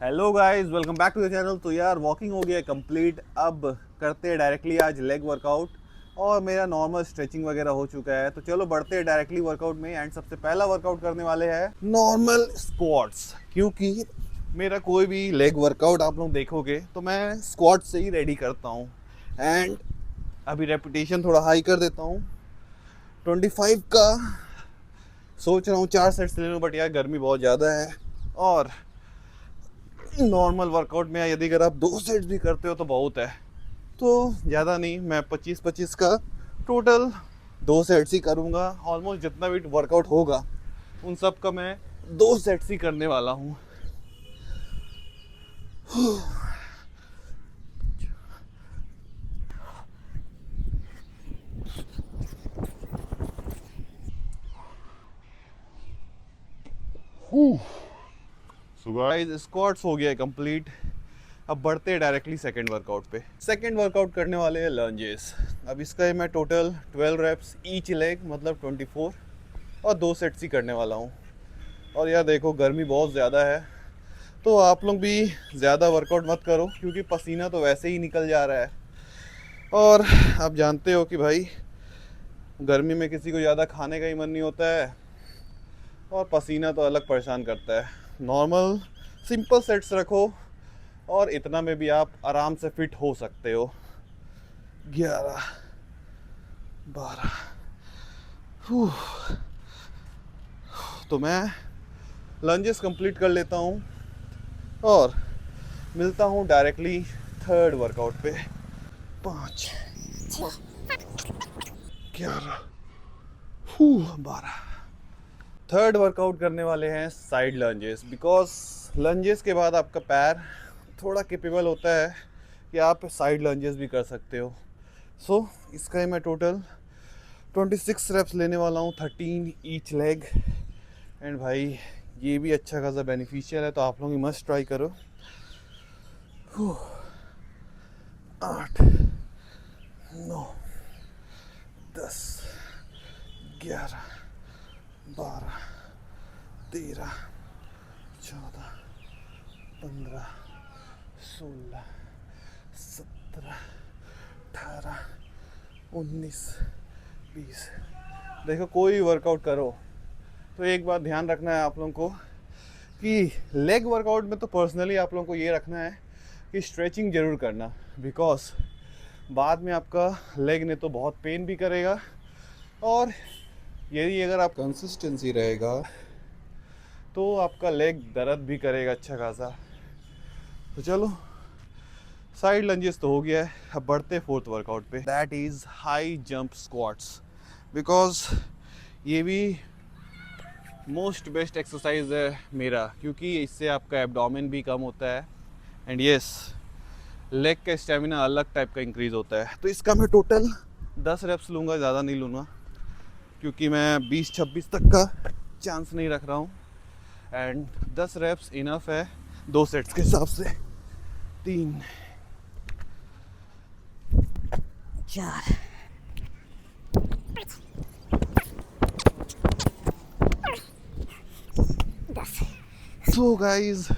Hello guys, welcome back to the channel. तो यार walking हो गया कंप्लीट। अब करते हैं डायरेक्टली आज लेग वर्कआउट और मेरा नॉर्मल स्ट्रेचिंग वगैरह हो चुका है। तो चलो बढ़ते हैं डायरेक्टली वर्कआउट में। एंड सबसे पहला वर्कआउट करने वाले हैं नॉर्मल स्क्वाट्स, क्योंकि मेरा कोई भी लेग वर्कआउट आप लोग देखोगे तो मैं स्क्वाट से ही रेडी करता हूँ। एंड अभी रेपिटेशन थोड़ा हाई कर देता हूँ। 25 का सोच रहा हूँ 4 सेट्स ले लूँ, बट यार गर्मी बहुत ज़्यादा है। और नॉर्मल वर्कआउट में यदि अगर आप 2 सेट्स भी करते हो तो बहुत है। तो ज़्यादा नहीं, मैं 25-25 का टोटल 2 सेट्स ही करूँगा। ऑलमोस्ट जितना भी वर्कआउट होगा उन सब का मैं 2 सेट्स ही करने वाला हूँ। सो गाइस, स्क्वाट्स हो गया है कंप्लीट। अब बढ़ते हैं डायरेक्टली सेकंड वर्कआउट पे। सेकंड वर्कआउट करने वाले हैं लंजेस। अब इसका मैं टोटल 12 रेप्स ईच लेग, मतलब 24, और 2 सेट्स ही करने वाला हूँ। और यार देखो गर्मी बहुत ज़्यादा है, तो आप लोग भी ज़्यादा वर्कआउट मत करो, क्योंकि पसीना तो वैसे ही निकल जा रहा है। और आप जानते हो कि भाई गर्मी में किसी को ज़्यादा खाने का ही मन नहीं होता है, और पसीना तो अलग परेशान करता है। नॉर्मल सिंपल सेट्स रखो और इतना में भी आप आराम से फिट हो सकते हो। 11, 12। तो मैं लंजेस कंप्लीट कर लेता हूँ और मिलता हूँ डायरेक्टली थर्ड वर्कआउट पे। 5, 11, 12। थर्ड वर्कआउट करने वाले हैं साइड लंजेस, बिकॉज लंजेस के बाद आपका पैर थोड़ा कैपेबल होता है कि आप साइड लंजेस भी कर सकते हो। सो इसका ही मैं टोटल 26 रेप्स लेने वाला हूँ, 13 ईच लेग। एंड भाई ये भी अच्छा खासा बेनिफिशियल है, तो आप लोग मस्ट ट्राई करो। 8, 9, 10, 11, 12, 13, 14, 15, 16, 17, 18, 19, 20। देखो कोई भी वर्कआउट करो तो एक बात ध्यान रखना है आप लोगों को कि लेग वर्कआउट में तो पर्सनली आप लोगों को ये रखना है कि स्ट्रेचिंग ज़रूर करना, बिकॉज बाद में आपका लेग ने तो बहुत पेन भी करेगा, और यदि अगर आप कंसिस्टेंसी रहेगा तो आपका लेग दर्द भी करेगा अच्छा खासा। तो चलो साइड लंजेस तो हो गया है, अब बढ़ते फोर्थ वर्कआउट पे। That is high jump squats, because ये भी मोस्ट बेस्ट एक्सरसाइज है मेरा, क्योंकि इससे आपका एब्डोमेन भी कम होता है। एंड यस, लेग का स्टेमिना अलग टाइप का इंक्रीज होता है। तो इसका मैं टोटल 10 रेप्स लूँगा, ज़्यादा नहीं लूँगा, क्योंकि मैं 20-26 तक का चांस नहीं रख रहा हूँ। एंड 10 रेप्स इनफ है 2 सेट्स के हिसाब से। 3, 4। सो गाइज,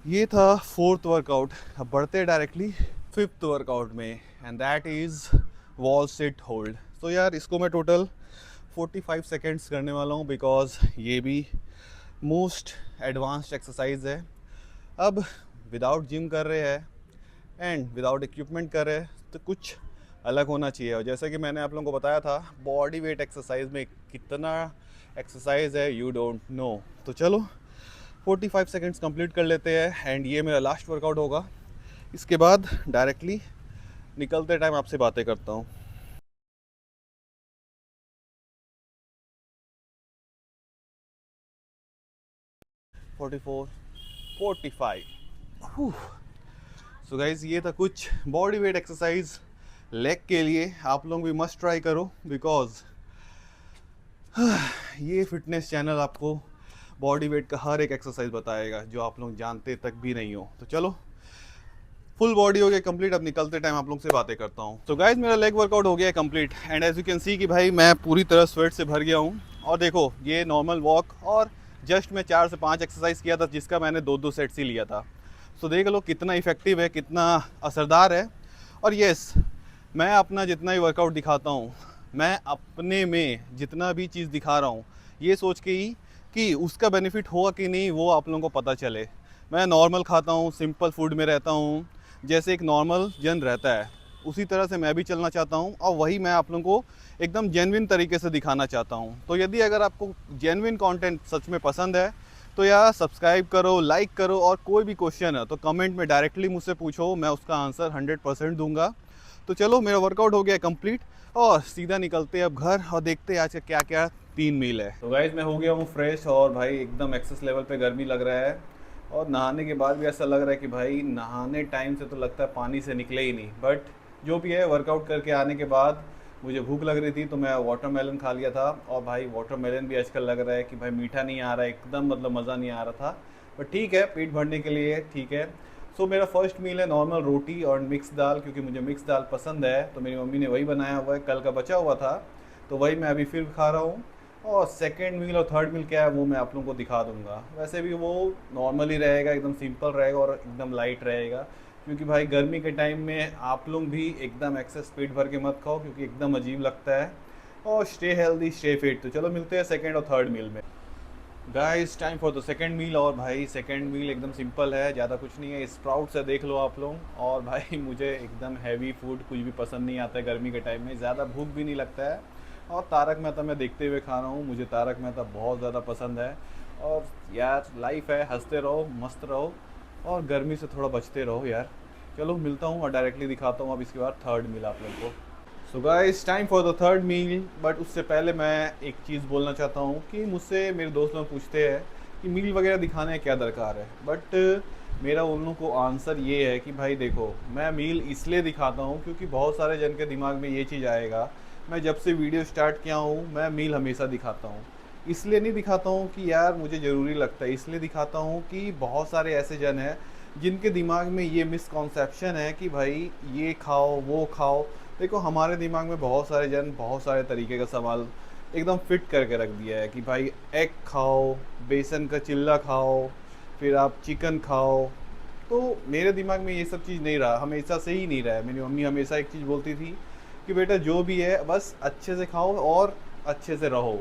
ये था फोर्थ वर्कआउट। अब बढ़ते हैं डायरेक्टली फिफ्थ वर्कआउट में, and that is wall sit hold. तो यार इसको मैं टोटल 45 सेकेंड्स करने वाला हूँ, बिकॉज ये भी मोस्ट एडवांस्ड एक्सरसाइज है। अब विदाउट जिम कर रहे हैं एंड विदाउट इक्विपमेंट कर रहे हैं तो कुछ अलग होना चाहिए। और जैसा कि मैंने आप लोगों को बताया था, बॉडी वेट एक्सरसाइज में कितना एक्सरसाइज है यू डोंट नो। तो चलो 45 सेकेंड्स कंप्लीट कर लेते हैं, एंड ये मेरा लास्ट वर्कआउट होगा। इसके बाद डायरेक्टली निकलते टाइम आपसे बातें करता हूँ। Forty four, 45। सो गाइज, ये था कुछ बॉडी वेट एक्सरसाइज लेग के लिए। आप लोग भी मस्ट ट्राई करो, बिकॉज ये फिटनेस चैनल आपको बॉडी वेट का हर एक एक्सरसाइज बताएगा जो आप लोग जानते तक भी नहीं हो। तो चलो फुल बॉडी हो गया कंप्लीट, अब निकलते टाइम आप लोग से बातें करता हूँ। तो गाइज मेरा लेग वर्कआउट हो गया है complete, and as you can see कि भाई मैं पूरी तरह स्वेट से भर गया हूँ। और देखो ये नॉर्मल वॉक और जस्ट मैं 4 से 5 एक्सरसाइज किया था, जिसका मैंने 2-2 सेट्स ही लिया था। सो देख लो कितना इफ़ेक्टिव है, कितना असरदार है। और येस, मैं अपना जितना ही वर्कआउट दिखाता हूँ, मैं अपने में जितना भी चीज़ दिखा रहा हूँ, ये सोच के ही कि उसका बेनिफिट होगा कि नहीं वो आप लोगों को पता चले। मैं नॉर्मल खाता हूँ, सिंपल फूड में रहता हूँ, जैसे एक नॉर्मल जन रहता है उसी तरह से मैं भी चलना चाहता हूँ, और वही मैं आप लोगों को एकदम जेन्युइन तरीके से दिखाना चाहता हूँ। तो यदि अगर आपको जेन्युइन कंटेंट सच में पसंद है तो यार सब्सक्राइब करो, लाइक करो, और कोई भी क्वेश्चन है तो कमेंट में डायरेक्टली मुझसे पूछो, मैं उसका आंसर 100% दूंगा। तो चलो, मेरा वर्कआउट हो गया कंप्लीट और सीधा निकलते हैं अब घर और देखते हैं आज का क्या क्या 3 मील है। तो गाइज मैं हो गया हूँ फ्रेश, और भाई एकदम एक्सेस लेवल पे गर्मी लग रहा है, और नहाने के बाद भी ऐसा लग रहा है कि भाई नहाने टाइम से तो लगता है पानी से निकले ही नहीं। बट जो भी है, वर्कआउट करके आने के बाद मुझे भूख लग रही थी तो मैं वाटरमेलन खा लिया था, और भाई वाटरमेलन भी आजकल लग रहा है कि भाई मीठा नहीं आ रहा है एकदम, मतलब मज़ा नहीं आ रहा था। बट ठीक है, पेट भरने के लिए ठीक है। सो मेरा फर्स्ट मील है नॉर्मल रोटी और मिक्स दाल, क्योंकि मुझे मिक्स दाल पसंद है, तो मेरी मम्मी ने वही बनाया हुआ है, कल का बचा हुआ था, तो वही मैं अभी फिर खा रहा हूँ। और सेकंड मील और थर्ड मील क्या है वो मैं आप लोगों को दिखा दूंगा। वैसे भी वो नॉर्मल ही रहेगा, एकदम सिंपल रहेगा और एकदम लाइट रहेगा, क्योंकि भाई गर्मी के टाइम में आप लोग भी एकदम एक्सेस पेट भर के मत खाओ, क्योंकि एकदम अजीब लगता है। और स्टे हेल्दी, स्टे फिट। तो चलो मिलते हैं सेकंड और थर्ड मील में। Guys time for the second meal, और भाई सेकंड मील एकदम सिंपल है, ज़्यादा कुछ नहीं है। स्प्राउट्स है, देख लो आप लोग। और भाई मुझे एकदम हैवी फूड कुछ भी पसंद नहीं आता है गर्मी के टाइम में, ज़्यादा भूख भी नहीं लगता है। और तारक मेहता मैं देखते हुए खा रहा हूँ, मुझे तारक मेहता बहुत ज़्यादा पसंद है। और यार लाइफ है, हंसते रहो, मस्त रहो, और गर्मी से थोड़ा बचते रहो यार। चलो मिलता हूँ और डायरेक्टली दिखाता हूँ अब इसके बाद थर्ड मील आप लोग को। So guys time for the third meal. But उससे पहले मैं एक चीज़ बोलना चाहता हूँ कि मुझसे मेरे दोस्त लोग पूछते हैं कि मील वगैरह दिखाने का क्या दरकार है। बट मेरा उन लोगों को आंसर ये है कि भाई देखो, मैं मील इसलिए दिखाता हूँ क्योंकि बहुत सारे जन के दिमाग में ये चीज़ आएगा, मैं जब से वीडियो स्टार्ट किया हूँ मैं मील हमेशा दिखाता हूँ। इसलिए नहीं दिखाता हूँ कि यार मुझे ज़रूरी लगता है, इसलिए दिखाता हूँ कि बहुत सारे ऐसे जन हैं जिनके दिमाग में ये मिसकॉन्सेप्शन है कि भाई ये खाओ वो खाओ। देखो, हमारे दिमाग में बहुत सारे जन बहुत सारे तरीके का सवाल एकदम फिट करके रख दिया है कि भाई एग खाओ, बेसन का चिल्ला खाओ, फिर आप चिकन खाओ। तो मेरे दिमाग में ये सब चीज़ नहीं रहा, हमेशा से ही नहीं रहा है। मेरी मम्मी हमेशा एक चीज़ बोलती थी कि बेटा जो भी है बस अच्छे से खाओ और अच्छे से रहो।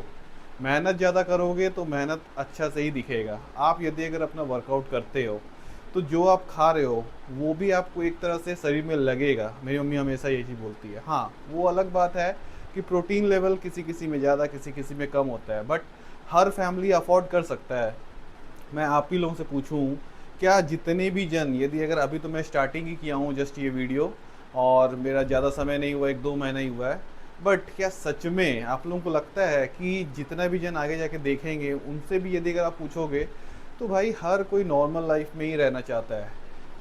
मेहनत ज़्यादा करोगे तो मेहनत अच्छा से ही दिखेगा। आप यदि अगर अपना वर्कआउट करते हो तो जो आप खा रहे हो वो भी आपको एक तरह से शरीर में लगेगा। मेरी मम्मी हमेशा ये चीज़ बोलती है। हाँ, वो अलग बात है कि प्रोटीन लेवल किसी किसी में ज़्यादा किसी किसी में कम होता है, बट हर फैमिली अफोर्ड कर सकता है। मैं आप ही लोगों से पूछूं, क्या जितने भी जन, यदि अगर अभी तो मैं स्टार्टिंग ही किया हूँ जस्ट ये वीडियो, और मेरा ज़्यादा समय नहीं हुआ, 1-2 महीना ही हुआ है, बट क्या सच में आप लोगों को लगता है कि जितना भी जन आगे जाके देखेंगे उनसे भी यदि अगर आप पूछोगे तो भाई हर कोई नॉर्मल लाइफ में ही रहना चाहता है।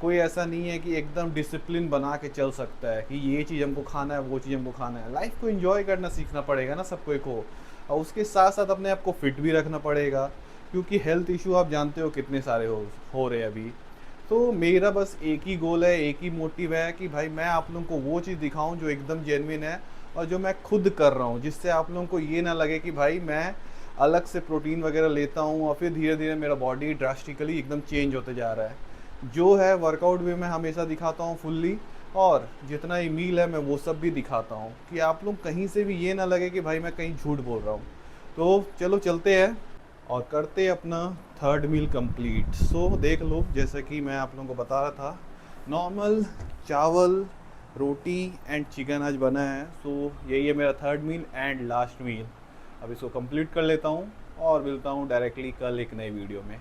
कोई ऐसा नहीं है कि एकदम डिसिप्लिन बना के चल सकता है कि ये चीज़ हमको खाना है वो चीज़ हमको खाना है। लाइफ को एंजॉय करना सीखना पड़ेगा ना सब कोई को, और उसके साथ साथ अपने आप को फिट भी रखना पड़ेगा, क्योंकि हेल्थ इशू आप जानते हो कितने सारे हो रहे हैं अभी। तो मेरा बस एक ही गोल है, एक ही मोटिव है कि भाई मैं आप लोगों को वो चीज़ दिखाऊं जो एकदम जेन्युइन है और जो मैं खुद कर रहा हूँ, जिससे आप लोगों को ये ना लगे कि भाई मैं अलग से प्रोटीन वगैरह लेता हूँ और फिर धीरे धीरे मेरा बॉडी ड्रास्टिकली एकदम चेंज होते जा रहा है। जो है वर्कआउट भी मैं हमेशा दिखाता हूँ फुल्ली, और जितना ही मील है मैं वो सब भी दिखाता हूँ कि आप लोग कहीं से भी ये ना लगे कि भाई मैं कहीं झूठ बोल रहा हूँ। तो चलो चलते हैं और करते हैं अपना थर्ड मील कंप्लीट। सो देख लो, जैसे कि मैं आप लोगों को बता रहा था, नॉर्मल चावल रोटी एंड चिकन आज बना है। सो यही है मेरा third meal and last meal. अब इसको कंप्लीट कर लेता हूँ और मिलता हूँ डायरेक्टली कल एक नई वीडियो में।